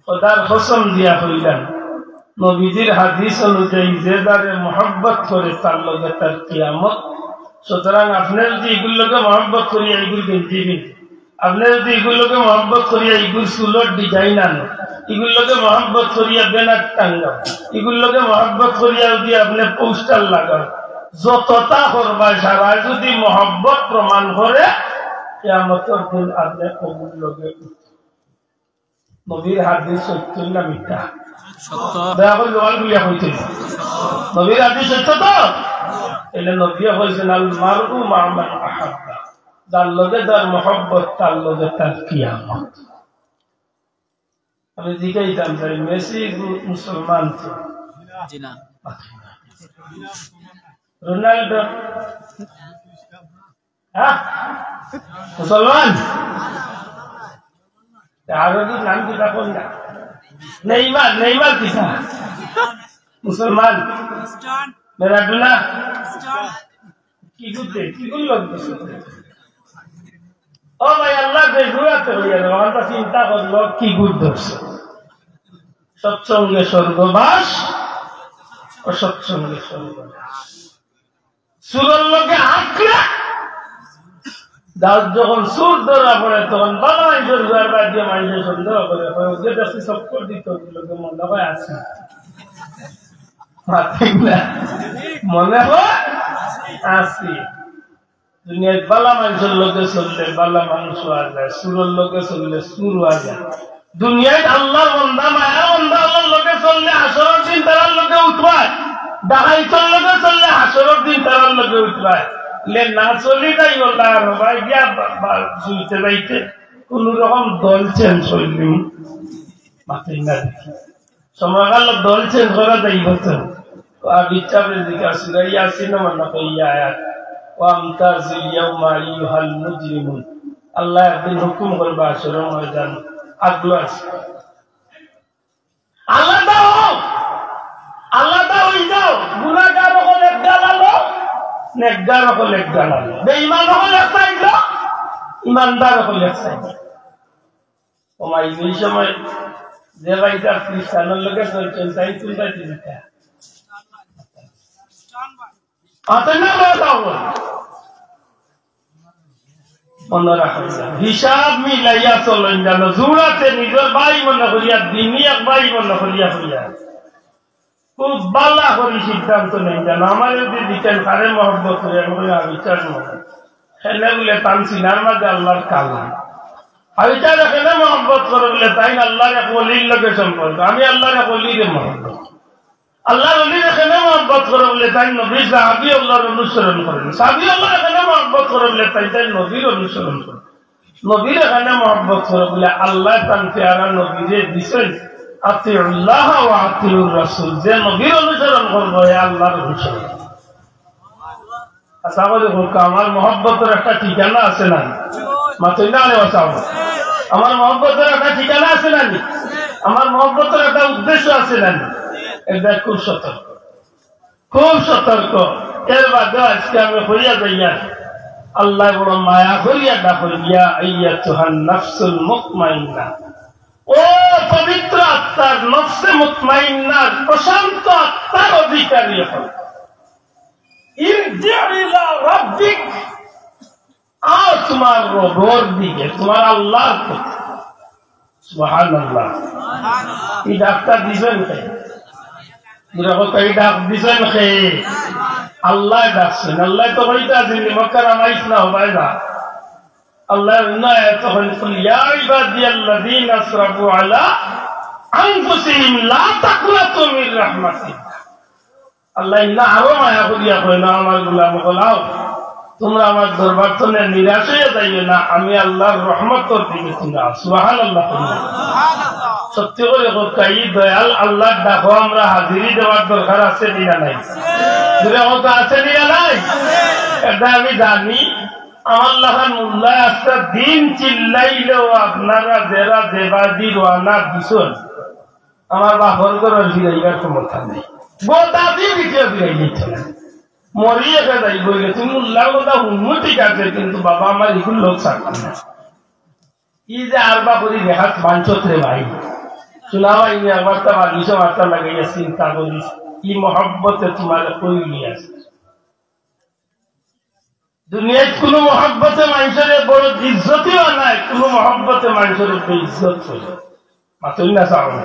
খোদার কসম দিয়া হইলাম নবীজির হাদিস অনুযায়ী যে দ্বারে মহব্বত করে তার লগে তার কিয়ামত। সুতরাং আপনার যদি এগুলোকে মহব্বত করিয়া এগুলো দিবেন, আপনার যদি এগুলোকে মহব্বত করিয়া এগুলো সুলট ডিজাইন আনো, এগুলোকে মহব্বত করিয়া ব্যানার টাঙ্গাও, এগুলোকে মহব্বত করিয়া যদি আপনি পোস্টার লাগাও, যতটা করবাই সারা যদি মহব্বত প্রমাণ করে কিয়ামতের দিন আপনি ওগুলোকে নবীর হাদিস সত্য না মিথ্যা? দয়া করে লোয়াল গুলিয়া হইতে নবীর হাদিস সত্য তো? এলে নবী হয়েছেন আল মারউ মা মান আহাব্বা, যার লগে যার মহব্বত তার লগে তার কিয়ামত। আমি জিজ্ঞাইতাম যে মেসি মুসলমান তো রোনাল্ডো মুসলমান আরো নাম কিতা কোন না নেইমার নেইমার কিতা মুসলমান মেরাডোনা কি করতে কি করলো ও ভাই আল্লাহ যে ঘুরাতে হইয়া আমরা চিন্তা করলো কি গুড ধরছে সৎসঙ্গে স্বর্গবাস অসৎসঙ্গে স্বর্গবাস সুরের লোকে আঁকড়া দাউদ যখন সুর ধরা পড়ে তখন বাবা মানুষের ঘর বাদ দিয়ে মানুষের সন্দেহ করে দেখছি চক্কর দিত লোকে মনে হয় আছে মনে হয় আসি দুনিয়ায় বালা মানুষের লোকে চললে বালা মানুষ হওয়া যায়, সুরের লোকে চললে সুর হওয়া যায়। দুনিয়ায় আল্লাহর বন্দা মায়া বন্দা আল্লাহর লোকে চললে হাসরের দিন তারার লোকে উঠবায়, ডাকাইতের লোকে চললে হাসরের দিন তারার লোকে উঠবায়। না চলি তাই ভাই গিয়া শুইতে যাইতে কোন রকম দল চেঞ্জ হইলি মাথায় না দেখি সময়কাল দল চেঞ্জ করা যাই হতো বিচারে জিজ্ঞাসা ইয়াসিন মানা কইয়া আয়াত ওয়ামতাজিল ইয়াউমা আইয়ুহাল মুজরিমুন। আল্লাহ একদিন হুকুম করবে হাসরের ময়দান আগলো আছে আলাদা হোক আলাদা হয়ে যাও, গুনাহগার হলে গালালো নেকগার হলে গালালো, বেঈমান হলে চাইলো ইমানদার হলে চাইলো। ও মাই এই সময় যে ভাইটা খ্রিস্টানের লোকে চলছেন তাই তুলতে চিন্তা মনে রাখা হিসাব মিলাইয়া চলেন জানো জুড়াতে নিজের ভাই মনে করিয়া দিনই এক ভাই মনে করিয়া হইয়া খুব বালা করি সিদ্ধান্ত নেই জানো। আমার যদি দিচ্ছেন কারে মহব্বত করে বিচার মনে খেলে বলে তান সিনার মাঝে আল্লাহর কালা আবিচার খেলে মহব্বত করে বলে তাই আল্লাহর এক অলির লোকে সম্পর্ক, আমি আল্লাহর এক অলিরে মহব্বত আল্লাহ অলির এখানে মহব্বত করে বলে তাই নবীর সাহাবী আল্লাহর অনুসরণ করেন, সাহাবী আল্লাহ এখানে মহব্বত করে বলে তাই তাই নবীর অনুসরণ করেন, নবীর এখানে মহব্বত করে বলে আল্লাহ তান পেয়ারা নবীরে দিচ্ছেন আতিউল্লাহ ওয়া আতিউর রাসূল, যে নবীর অনুসরণ করবো আল্লাহর অনুসরণ। আশা করি আমার মহব্বতের একটা ঠিকানা আছে না মাত্র না আমার মহব্বতের একটা ঠিকানা আছে না, আমার মহব্বতের একটা উদ্দেশ্য আছে না, এটা খুব সতর্ক খুব সতর্ক। এর বাদে আজকে আমি হইয়া যাইয়া আল্লাহ বড় মায়া করিয়া ডাকিয়া আইয়াতুহান নাফসুল মুতমাইন্না, ও পবিত্র আত্মার নফসে মুতমাইন্নার প্রশান্ত আত্মার অধিকারী হল ইরজি ইলা রাব্বিক, আর তোমার রবের দিকে তোমার আল্লাহর প্রতি। সুবহানাল্লাহ। এই ডাক্তার দিবেন কে আল্লাহ ডাকছেন, আল্লাহ তো হইতে আছেন মক্কার আমাইস না হবাই না আল্লাহ তখন ইয়া ইবাদিয়াল্লাযীনা আসরাফু আলা আনফুসিহিম লা তাকনাতু মির রাহমাতিল্লাহ। আল্লাহ না আরো মায়া করিয়া কয় না আমার গোলাম হলাও তোমরা আমার দরবার তো নিরাশ হয়ে যাইবে না, আমি আল্লাহর রহমতের দিকে তোমরা সুবহানাল্লাহ। সত্যি করে এই দয়াল আল্লাহ ডাকো আমরা হাজিরি দেওয়ার দরকার আছে নিয়া নাই? আছে নিয়া নাই? এটা আমি জানি। আমার লাখান মোল্লা আজকে দিন চিল্লাইলেও আপনারা যারা দেবাদি রানা দিছেন আমার বাপর ঘরের ফিরাইবার ক্ষমতা নেই। গোটা দিয়ে ভিতরে ফিরাই দিচ্ছে না, মরিয়ে যাই বলে তুমি উল্লাহ কথা হুন্মু ঠিক আছে, কিন্তু বাবা আমার এগুলো লোক থাকবে না। ই যে আর বা করি দেখাত মানছত্রে ভাই শোনা ভাইনি একবারটা বাগিসা মারটা লাগাইয়া চিন্তা করিস কি মহব্বতে তোমার কইলি আছে। দুনিয়ায় কোন মহব্বতে মানুষের বড় ইজ্জতও নাই, কোন মহব্বতে মানুষের ইজ্জত করে মাতুল না চাও না।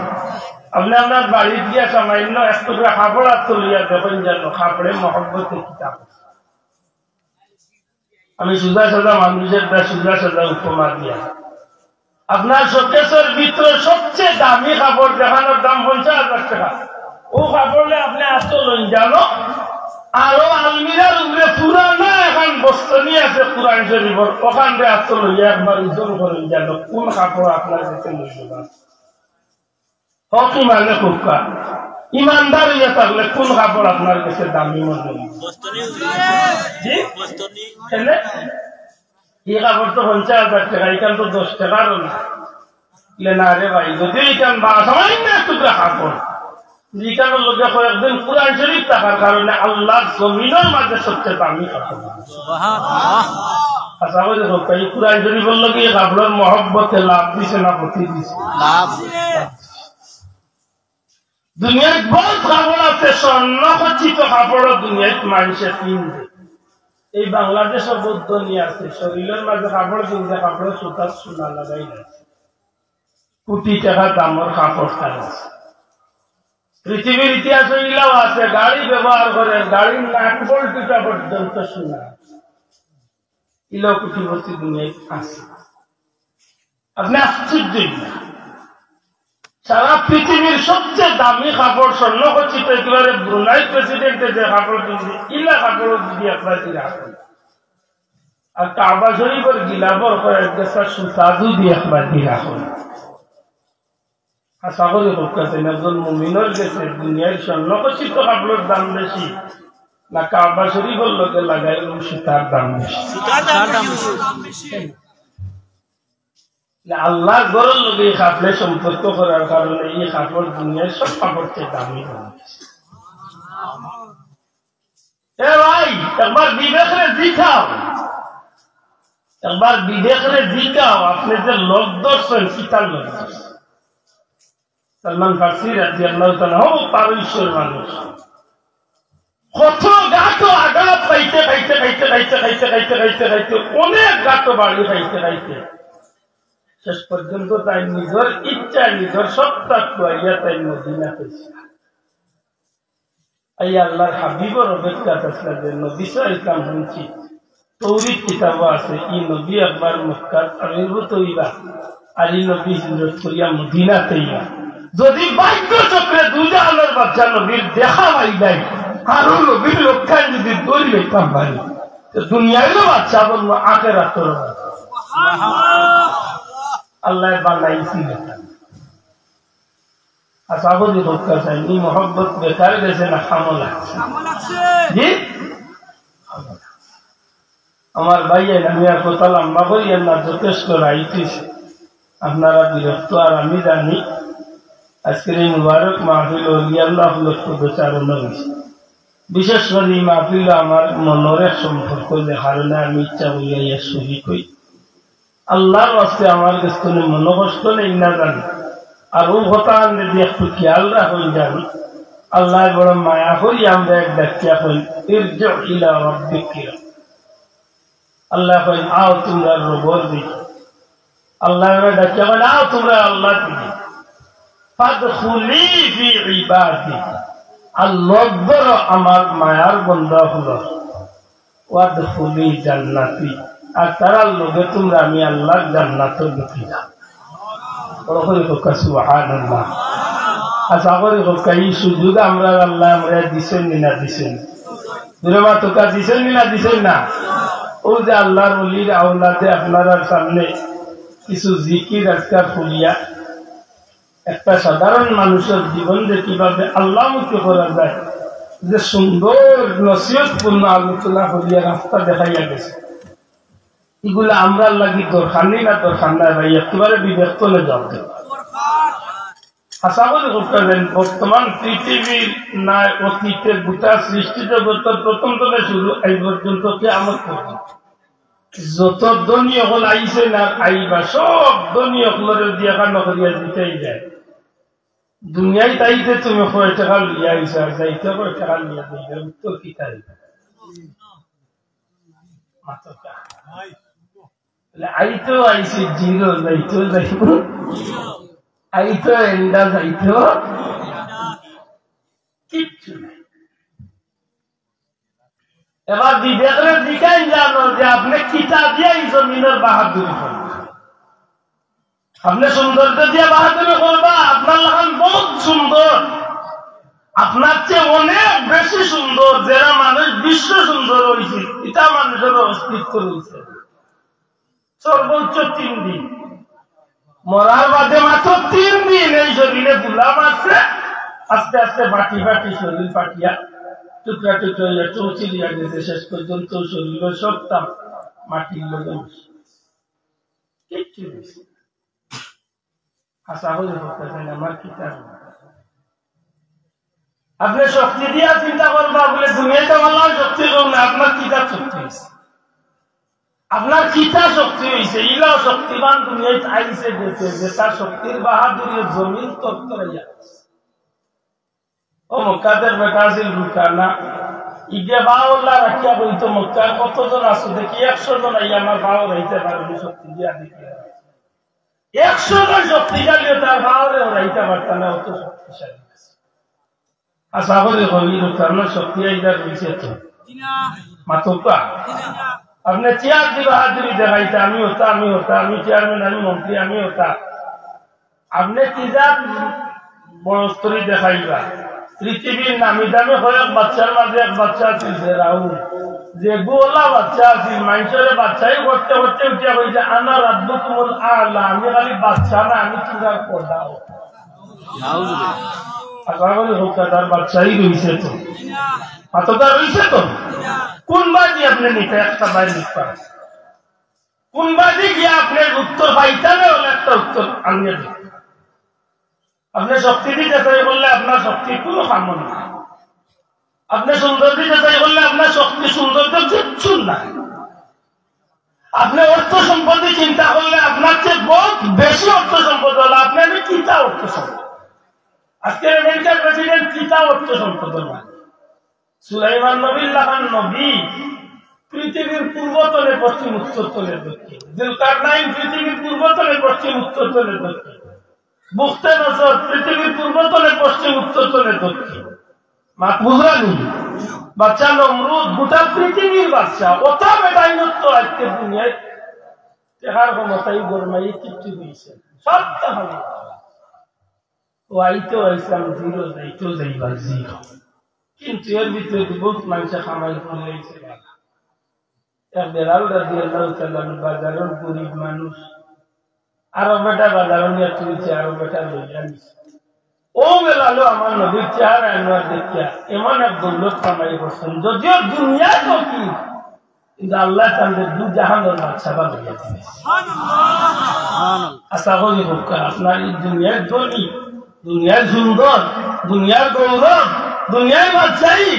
আপনি আপনার বাড়ি দিয়া সামান্য এক টুকরা কাপড় আর তুলিয়া দেখেন যেন কাপড়ে মহব্বতে কিতাব। আমি সুজা সাজা মানুষের সুজা সাজা উপমা দিয়া আপনার শোকেসের ভিতরে সবচেয়ে দামি কাপড় দেখানোর দাম 50,000 টাকা। ও কাপড়ে আপনি আসতে লইন জানো, আরো আলমিরার উপরে পুরানা এখন বস্তনি আছে কোরআন শরীফের, ওখান থেকে আসতে লইয়া একবার ওজন করেন জানো কোন কাপড় আপনার কাছে মূল্যবান। হক ইমানে খুবকা ইমানদার হইয়া থাকলে কোন কাপড় আপনার কাছে দামি মনে এই কাপড় তো 50,000 টাকা, এখান তো 10 টাকারও না রে ভাই। যদি এখান সামান্য টুকরা কাপড় যেখানের লোকে কয়েকদিন কোরআন শরীফ থাকার কারণে আল্লাহর জমিনের মাঝে সবচেয়ে দামি কাপড়। আচ্ছা বলে এই কোরআন শরীফের লোকে এই কাপড়ের মহব্বতে লাভ দিছে না ক্ষতি দিছে? লাভ। দুনিয়ায় বহুত কাপড় আছে, স্বর্ণ খচিত কাপড় দুনিয়ায় মানুষের কিনবে। এই বাংলাদেশের বৌদ্ধ নিয়ে আছে শরীরের মাঝে কাপড় কিনতে কাপড়ের সুতার সোনা লাগাই আছে, কোটি টাকা দামের কাপড় আছে। পৃথিবীর ইতিহাস এগুলাও আছে, গাড়ি ব্যবহার করে গাড়ির নাক বল্টুটা পর্যন্ত সোনা, এগুলো কোটিপতি দুনিয়ায় আছে। আপনি আশ্চর্য না, সারা পৃথিবীর সবচেয়ে দামি কাপড় স্বর্ণ খচিত একেবারে ব্রুনাই প্রেসিডেন্টের যে কাপড় কিনছে ইলা কাপড় যদি আপনার দিয়ে রাখেন, আর কাবা শরীফের গিলাবর কয়েক দেশের সুতাদু দিয়ে আপনার দিয়ে রাখুন। আশা করি করতেছেন একজন মুমিনের গেছে দুনিয়ার স্বর্ণ খচিত কাপড়ের দাম বেশি না কাবা শরীফের লোকে লাগাই সুতার দাম বেশি? আল্লাহ গরল লোক এই কাপড়ে সম্পর্ক করার কারণে এই কাপড় দুনিয়ার সব কাপড় চেয়ে দামি এ ভাই একবার বিবেকরে জিখাও, একবার বিবেকরে জিখাও আপনি যে লোক দর্শন কিতার লোক দর্শন। সালমান ফার্সি রাদিয়াল্লাহু তাআলা পারস্যের মানুষ, কত গাটো আঘাত খাইতে খাইতে খাইতে খাইতে খাইতে খাইতে খাইতে খাইতে অনেক গাটো বাড়ি খাইতে খাইতে শেষ পর্যন্ত তাই নিজের ইচ্ছা নিজের সত্তা খুয়াইয়া তাই মদিনা পেয়েছে। এই আল্লাহর হাবিবর অপেক্ষা আসলে যে নবী ইসলাম শুনছি তৌরিত কিতাব আছে, ই নবী একবার মক্কার আবির্ভূত হইবা আর এই নবী হিজরত করিয়া মদিনাতে ইবা। যদি ভাগ্য চক্রে দুজাহানের বাচ্চা নবীর দেখা পাই যায় আরো নবীর রক্ষায় যদি দৌড়ি লইতাম পারি দুনিয়ারও বাচ্চা বলবো আখিরাতের আল্লাহ বানাইছি। আশা করি রক্ষা চাইনি মহব্বত বেকার গেছে না খামো লাগছে? জি আমার ভাই আমি আর কথা লম্বা করি না, যথেষ্ট রাইতিস আপনারা বিরক্ত। আর আমি জানি আজকের এই মুবারক মাহফিল আল্লাহ প্রচারণ হয়েছে, বিশেষ করে এই মাহফিল আমার মনের এক সম্পর্ক যে কারণে আমি ইচ্ছা করিয়া ইয়া শরীক হই। আল্লাহর বাস্তে আমার কাছে কোনো মনোকষ্ট নেই না জানি, আর ও কথা যদি একটু খেয়াল রাখুন জানি আল্লাহ বড় মায়া করি আমরা এক ডাকিয়া কই ইরজি ইলা রাব্বিকা। আল্লাহ কই আও তোমরা রবর দিকে, আল্লাহ ডাকিয়া কই আও তোমরা আল্লাহ দিকে ফাদখুলি ফি ইবাদি। আল্লাহ বড় আমার মায়ার বান্দা হলো ওয়াদখুলি জান্নাতি, আর তার লোকে তোমরা আমি আল্লাহর জান্নাতে ঢুকি না। বড় করে হোকা সুবহানাল্লাহ। আশা করি হোকা এই সুযোগ আমরা আল্লাহ আমরা দিছেন না দিছেন? দূরে মা তোকা দিছেন না দিছেন না? ও যে আল্লাহর ওলির আওলাদে আপনারা সামনে কিছু জিকির আজকাল ফুলিয়া একটা সাধারণ মানুষের জীবন যে কিভাবে আল্লাহমুখী করা যায়, যে সুন্দর নসিহতপূর্ণ আলোচনা করিয়া রাস্তা দেখাইয়া গেছে, এগুলো আমরা লাগি দরকার নেই না দরকার নাই ভাই, একেবারে বিবেক তলে যাও। আশা করি করতেন বর্তমান পৃথিবীর না অতীতের গোটা সৃষ্টি জগতের প্রথম থেকে শুরু এই পর্যন্ত কিয়ামত পর্যন্ত যত ধনী হল আইছে না আইবা সব ধনী হলের দিয়া কান্না করিয়া দিতেই যায়। দুনিয়ায় তাইতে তুমি কয় টাকা লিয়া আইসা, যাইতে কয় টাকা লিয়া দিবে, উত্তর কি তাই? আইতো আইসি জিরো, যাইতো যাইব, আইতো এন্ডা যাইতো কিচ্ছু নাই। এবার বিবেকরে দিকাই জানো যে আপনি কিতা দিয়ে এই জমিনের বাহাদুরি করবেন, আপনি সৌন্দর্য দিয়ে বাহাদুরি করবা। আপনার লাগান বহুত সুন্দর, আপনার চেয়ে অনেক বেশি সুন্দর, যারা মানুষ বিশ্ব সুন্দর হয়েছে, এটা মানুষের অস্তিত্ব রয়েছে। সর্বোচ্চ 3 দিন মরার বাদে মাত্র 3 দিন এই শরীরে গুলাম আছে, আস্তে আস্তে বাটি বাটি শরীর ফাটিয়া টুকরা টুকরা হইয়া চৌচিরিয়া গেছে, শেষ পর্যন্ত শরীরের সবটা মাটির লোকে কিচ্ছু বেশি আশা হয়ে করতেছেন আমার কিতাব। আপনি শক্তি দিয়া চিন্তা করবা বলে দুনিয়াতে আমার শক্তি করুন না, আপনার কিতাব শক্তি হয়েছে, আপনার কিতা শক্তি হয়েছে। ইলাও শক্তিবান দুনিয়ায় আইসে গেছে যে তার শক্তির বাহাদুরি জমিন তত্তরাইয়া। ও মক্কাদের বেটা আছিল রুকানা, ইগে বাউল্লা রাখিয়া বইতো মক্কার কতজন আছে দেখি 100 জন আইয়া আমার বাউ রাইতে পারেনি শক্তি দিয়া দেখি 100 জন শক্তিশালী তার বাউরে রাইতে পারত না, অত শক্তিশালী। আশা করি কবি রুকানোর শক্তি আইদার রয়েছে তো মাতুকা। আপনি চেয়ার দি বাহাদুরি দেখাইতে আমি হতা, আমি হতা, আমি চেয়ারম্যান, আমি মন্ত্রী, আমি হতা। আপনি কি যা বড় স্তরী দেখাইবা। পৃথিবীর নামি দামি কয়েক বাচ্চার মাঝে এক বাচ্চা আছিল যে রাহুল, যে গোলা বাচ্চা আছিল, মানুষের বাচ্চাই করতে করতে উঠিয়া হয়েছে আনা রাব্বুকুমুল আ'লা, আমি খালি বাচ্চা না, আমি চিন্তা করতাম তার বাচ্চাই রয়েছে তো, হাতটা রয়েছে তো। কোন বাজি আপনি নিতে একটা বাইর নিতে, কোন বাজি গিয়ে আপনার উত্তর পাইতামে হলে একটা উত্তর আনিয়ে দিন। আপনি শক্তি দিতে চাই বললে আপনার শক্তির কোনো কাম না, আপনি সুন্দর দিতে চাই বললে আপনার শক্তি সৌন্দর্য কিচ্ছু না। আপনি অর্থ সম্পত্তি চিন্তা করলে আপনার চেয়ে বহুত বেশি অর্থ সম্পদ হলো, আপনি আমি কিতা অর্থ সম্পদ। আজকের আমেরিকার প্রেসিডেন্ট কিতা অর্থ সম্পদ না। সুলাইমান নবীর নবী পৃথিবীর পূর্বতলে পশ্চিম উত্তরতলে দক্ষিণ, যুলকারনাইন পৃথিবীর পূর্বতলে পশ্চিম উত্তরতলে দক্ষিণ, বুখতে নজর পৃথিবীর পূর্বতলে পশ্চিম উত্তরতলে দক্ষিণ, বুঝলানি বাচ্চা নমরুদ গোটা পৃথিবীর বাচ্চা, ওটা বেদাইনত্ব আজকে দুনিয়ায় দেখার ক্ষমতাই গরমাই কিচ্ছু দিয়েছে সবটা হবে। ও আইতো ইসলাম জিরো, যাইতো যাইবা জিরো, কিন্তু এর ভিতরে বহুত মানুষের খামাই করে এক বেলাল রাদিয়াল্লাহু তাআলা বাজারের গরিব মানুষ, আরো বেটা বাজার নিয়ে চলছে, আরো বেটা লইয়া নিছে। ও বেলালো আমার নবীর চেহারা আনোয়ার দেখিয়া এমন এক দৌলত কামাই করছেন, যদিও দুনিয়া তো কি, কিন্তু আল্লাহ তাদের দু জাহানের বাদশা বানাইয়া দিবে। আশা করি হোক আপনার এই দুনিয়ার ধনী, দুনিয়ার সুন্দর, দুনিয়ার গৌরব, দুনিয়ার বাদশাহী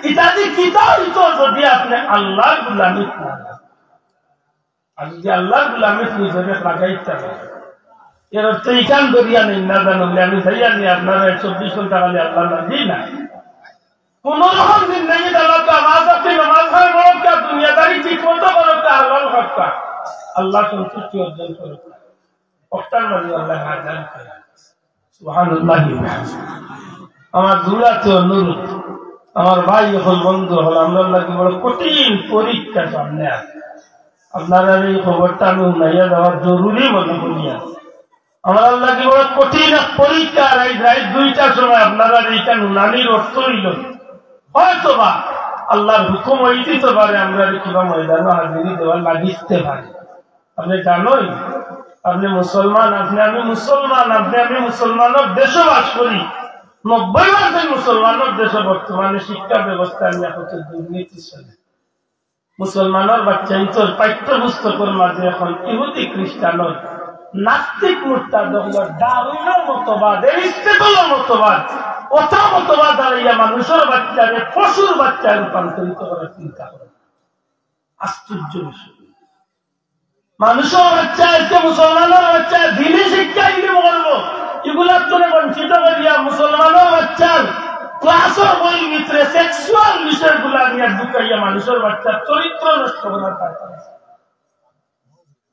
ইত্যাদি কিতা হইতো যদি আপনি আল্লাহর গুলামি না, আর যদি আল্লাহর গুলামি নিজেকে লাগাইতে পারেন। এর অর্থ ইখান দরিয়া নেই না জানলে আমি যাইয়া নি আপনারা 24 ঘন্টা খালি আল্লাহ না দিই না, কোন রকম দিন নেই নামাজ আপনি নামাজ হয় বড় দুনিয়াদারি ঠিক মতো করো, হালাল খাতা আল্লাহ সন্তুষ্টি অর্জন করো, অষ্টার মাঝে আল্লাহ হাজার করে। সুবহানাল্লাহ। আমার দুরাতে অনুরোধ, আমার ভাই হল বন্ধু হল, আমরা লাগে বড় কঠিন পরীক্ষা সামনে আছে। আপনারা এই খবরটা আমি উনাইয়া দেওয়ার জরুরি মনে করি। আমার আল্লাহ কি বড় কঠিন পরীক্ষা, এই রাত 2টার সময় আপনারা এইটা নুনানির অর্থ হইল হয়তো বা আল্লাহর হুকুম হইতে পারে আমরা কিবা ময়দানে হাজিরি দেওয়া লাগিতে পারে। আপনি জানোই, আপনি মুসলমান, আমি মুসলমান, আমি মুসলমানের দেশে বাস করি। 90% মুসলমানের দেশে বর্তমানে শিক্ষা ব্যবস্থা নিয়ে হচ্ছে দুর্নীতি চলে। মুসলমানের বাচ্চা ইতর পাঠ্যপুস্তকের মাঝে এখন ইহুদি খ্রিস্টানের নাস্তিক মুরতাদগুলোর দারুণের মতবাদ, এরিস্টটলের মতবাদ, অত মতবাদ দাঁড়িয়ে মানুষের বাচ্চারে পশুর বাচ্চায় রূপান্তরিত করার চিন্তা করে। আশ্চর্য বিষয়। মানুষের বাচ্চা আজকে মুসলমানের বাচ্চা দিনে শিক্ষা দিতে বলবো, এগুলার তোরে বঞ্চিত করিয়া মুসলমানের বাচ্চার ক্লাসের বইয়ের ভিতরে সেক্সুয়াল বিষয়গুলা নিয়ে ঢুকাইয়া মানুষের বাচ্চার চরিত্র নষ্ট করার কাজ।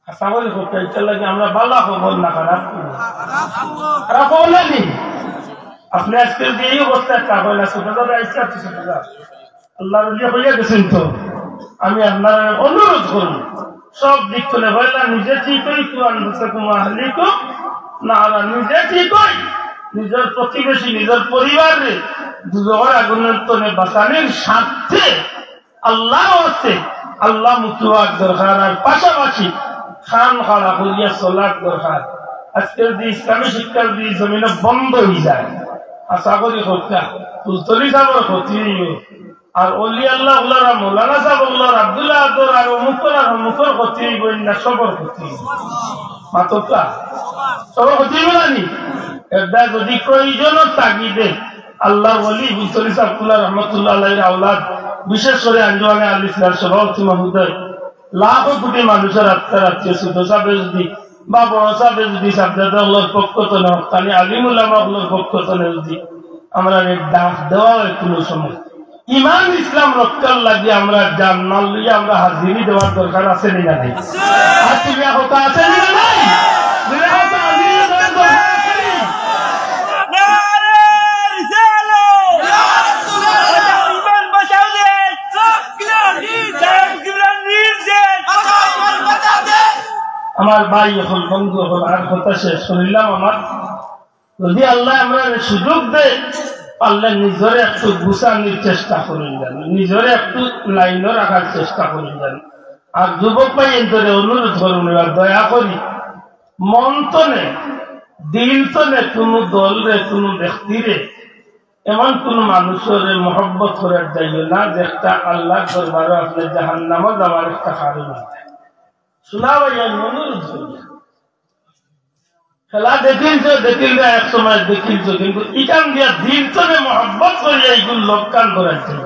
সাগরে করতে ইচ্ছা লাগে আমরা বালা খবর না খারাপ খারাপ খবর লাগি। আপনি আজকে যে এই অবস্থায় তা হয় না, ছোট দাদা ইচ্ছা আছে, ছোট দাদা আল্লাহ হইয়া গেছেন। তো আমি আপনার অনুরোধ করব সব দিক চলে হইলা নিজে ঠিক হই, না নিজে ঠিক হই, নিজের প্রতিবেশী নিজের পরিবারে দুজনের আগুনের তনে বাঁচানোর স্বার্থে আল্লাহ আছে আল্লাহ মুক্ত হওয়ার দরকার। আর পাশাপাশি খান খাড়া করিয়া চলার দরকার। আজকে যদি ইসলামী শিক্ষা যদি জমিনে বন্ধ হয়ে যায়, আশা করি হত্যা ফুলতলি সাহর ক্ষতি আর অলি আল্লাহ উল্লারা মৌলানা সাহেব উল্লার আব্দুল্লাহ আদর আর অমুকর আর অমুকর ক্ষতি হইব না, সবর ক্ষতি মাতকা সবর ক্ষতি হইব না। এটা যদি প্রয়োজনের তাগিদে আল্লাহ ওলি ফুলতলি সাহেবুল্লাহ রহমতুল্লাহ আলাইহির আওলাদ, বিশেষ করে আঞ্জুমানে আল ইসলাম সভাপতি মহোদয়, লাখো কোটি মানুষের আত্মার আত্মীয় ছোট সাহেব যদি বা বড় সাহেব যদি সাবজাদার পক্ষ তো নেওয়া তাহলে আলিমুল্লাহর পক্ষ তো নেই যদি আমরা ডাক দেওয়া হয় কোনো সময় ইমান ইসলাম রক্ষার লাগিয়ে আমরা জান্নাত লইয়া আমরা হাজিরি দেওয়ার দরকার আছে না নাই? আছে না নাই? আমার ভাই এখন বন্ধু এখন আর কথা শেষ করিলাম। আমার যদি আল্লাহ আমরা সুযোগ দেয় পারলে নিজরে একটু গুছানোর চেষ্টা করেন যান, নিজরে একটু লাইনও রাখার চেষ্টা করেন যান। আর যুবক ভাই এন্তরে অনুরোধ করুন, এবার দয়া করি মন তনে দিল তনে কোনো দল রে কোনো ব্যক্তিরে এমন কোন মানুষের মহব্বত করার যাইও না যে একটা আল্লাহ দরবারে আপনার জাহান্নামে যাওয়ার একটা কারণ আছে। শোনা ভাই অনুরোধ করি, খেলা দেখিল এক সময় দেখিল, কিন্তু ইকান দিয়া দিন তনে মহব্বত করিয়া এইগুলো লোককান করার জন্য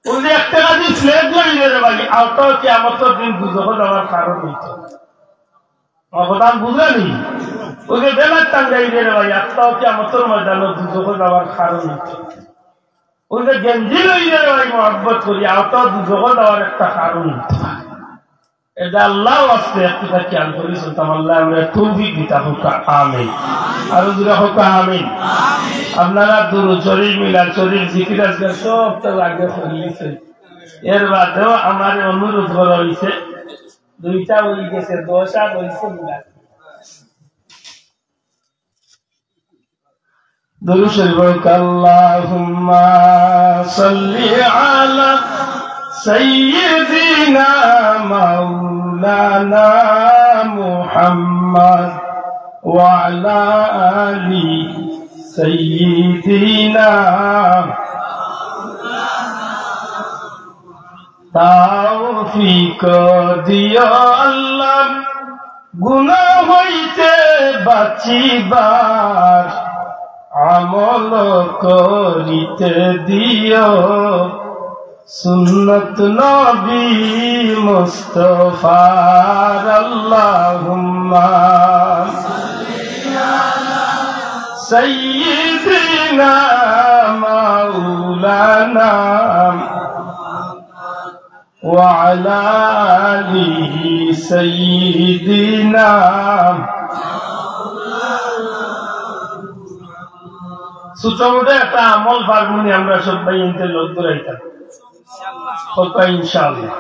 ওই যে একটা কাজে ফ্লেগ লাগিয়ে রে ভাই আওটাও কি আমার তো দিন বুঝব যাওয়ার কারণ হইত কথা বুঝলেনি। ওই যে বেলার টান যাই রে ভাই আত্মাও কি আমার তোর ময়দান বুঝব যাওয়ার কারণ হইত। ওই যে গেঞ্জি লইলে রে ভাই মহব্বত করি আওটাও বুঝব যাওয়ার একটা কারণ হইত। এটা আল্লাহ আসতে একটু খেয়াল করি শুনতাম। আল্লাহ আমরা তৌফিক দিতা হোক, আমিন। আরো দুরা হোক, আমিন। আপনারা দুরূদ শরীফ, মিলাদ শরীফ, জিকির আজকাল সবটা আগে করিয়েছেন। এর বাদেও আমার অনুরোধ করা হয়েছে, দুইটা হয়ে গেছে, 10 আর হয়েছে মিলাদ। দুরূদ শরীফ আল্লাহুম্মা সাল্লি আলা سيدنا مولانا محمد وعلى آل سيدنا তৌফিক দিও আল্লাহ গুনাহ হইতে বাঁচিবার আমল করিতে দিও সুন্নত নবী মুস্তাফার আল্লাহুম্মা সাল্লি আলা সাইয়্যিদিনা মাওলানা ওয়া আলা আলি সাইয়্যিদিনা। সুতরাং একটা আমল পারবনি আমরা সবাই এনতে লোক দৌড়াইতাম ইনশাআল্লাহ।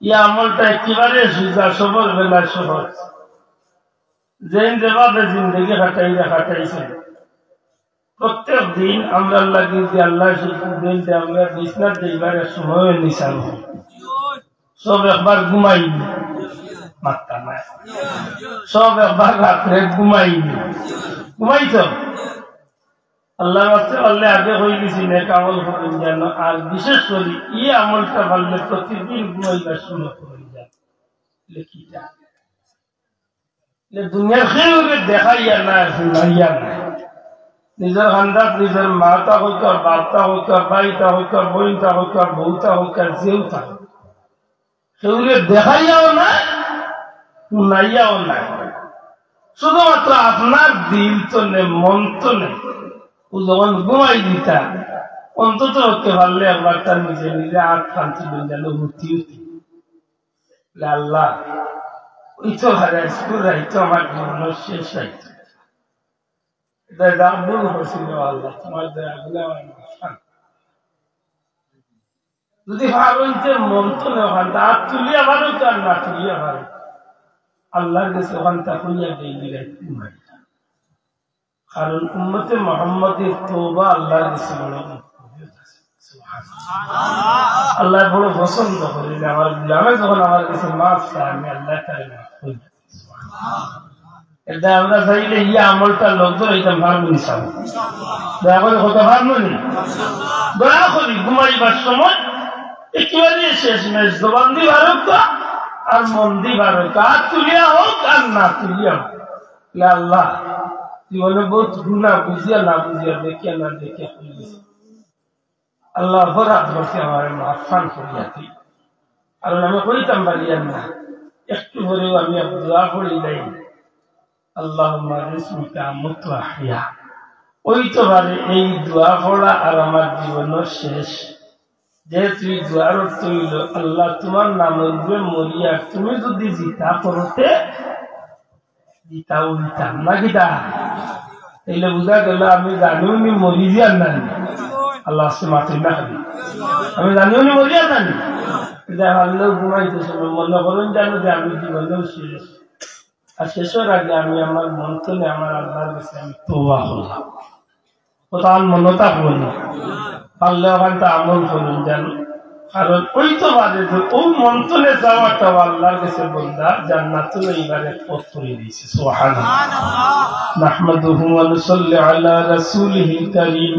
এই আমলটা একেবারে সোজা, সবল বেলা সহজ। যেভাবে জিন্দগি কাটাইছে প্রত্যেক দিন আমরা লাগি যে আল্লাহ দিন যে আমরা বিছনার যাইবার সময় নিশান সব একবার ঘুমাইনি মাত্রা নাই সব একবার রাত্রে ঘুমাইনি ঘুমাইতো আল্লাহ আল্লাহ আগে হয়ে গেছি নেক আমল করেন যেন আর বিশেষ করে এই আমলটা পারলে প্রতিদিন ঘুমাইবার সময় করে যান লেখিটা দুনিয়ার খেয়ে দেখাইয়া না শুনাইয়া না নিজের হান্দাত নিজের মাতা হোক আর বাপটা হোক আর ভাইটা হোক আর বইনটা হোক আর বউটা হোক আর যেউটা সেগুলো দেখাইয়াও না শুনাইয়াও না শুধুমাত্র আপনার দিল তো নেই মন তো নেই ও যখন ঘুমাই দিতা অন্তত হতে পারলে একবার তার নিজে নিজে হাত খান্তি বলে গেল হুতি হুতি আল্লাহ ওই তো হারাই স্কুল রাইতো আমার জীবনের শেষ রাইতো যদি ভাবেন যে মন তো নেওয়ান হাত তুলিয়া ভালো আর না তুলিয়া ভালো আল্লাহর কাছে ওখান তা হইয়া দিই কারণ উম্মতে মুহাম্মাদের তওবা আল্লাহর কাছে বড় আল্লাহ বড় পছন্দ করে আমার গুলামে যখন আমার কাছে মাফ চায় আমি আল্লাহ তাআলা মাফ করি এটা আমরা চাইলে ইয়ে আমলটা লোকজন এটা ভালো নিশাব দয়া করে হতে পারবো না দয়া করি ঘুমাইবার সময় একেবারে শেষ মেশ জবান দি ভারত আর মন দি ভারত আর তুলিয়া হোক আর না তুলিয়া হোক আল্লাহ জীবনে বহুত গুণা বুঝিয়া না বুঝিয়া দেখিয়া না দেখিয়া করিয়েছে আল্লাহ অপরাধ বসে আমার মাফান করিয়া দিই কারণ আমি কইতাম পারিয়ান না একটু হলেও আমি দোয়া করি নাই আল্লাহুম্মা রিজকুকা মুতওয়াহিয়া ওই তো পারে এই দোয়া পড়া আর আমার জীবনের শেষ যে তুই দোয়ার অর্থ হইল আল্লাহ তোমার নাম উঠবে মরিয়া তুমি যদি জিতা করতে জিতা উল্টাম না গীতা তাইলে বুঝা গেল আমি জানিও নি মরি যান না আল্লাহ সে মাথে না খাবি আমি জানিও নি মরি যান না এটা ভাবলেও ঘুমাইতেছে মনে করেন জানো যে আমি জীবনেও শেষ আর শেষের আগে আমি আমার মন তুলে আমার আল্লাহর কাছে আমি তওবা করলাম কোথাও মনতা করুন পারলে ওখানটা আমল করুন জানো কারণ ওই তো বাদে ওই মন তুলে যাওয়াটা আল্লাহর কাছে বন্দা জান্নাতুল এইবারে পথ করে দিয়েছে সুবহানাল্লাহ নাহমাদুহু ওয়া নুসাল্লি আলা রাসূলিহিল কারীম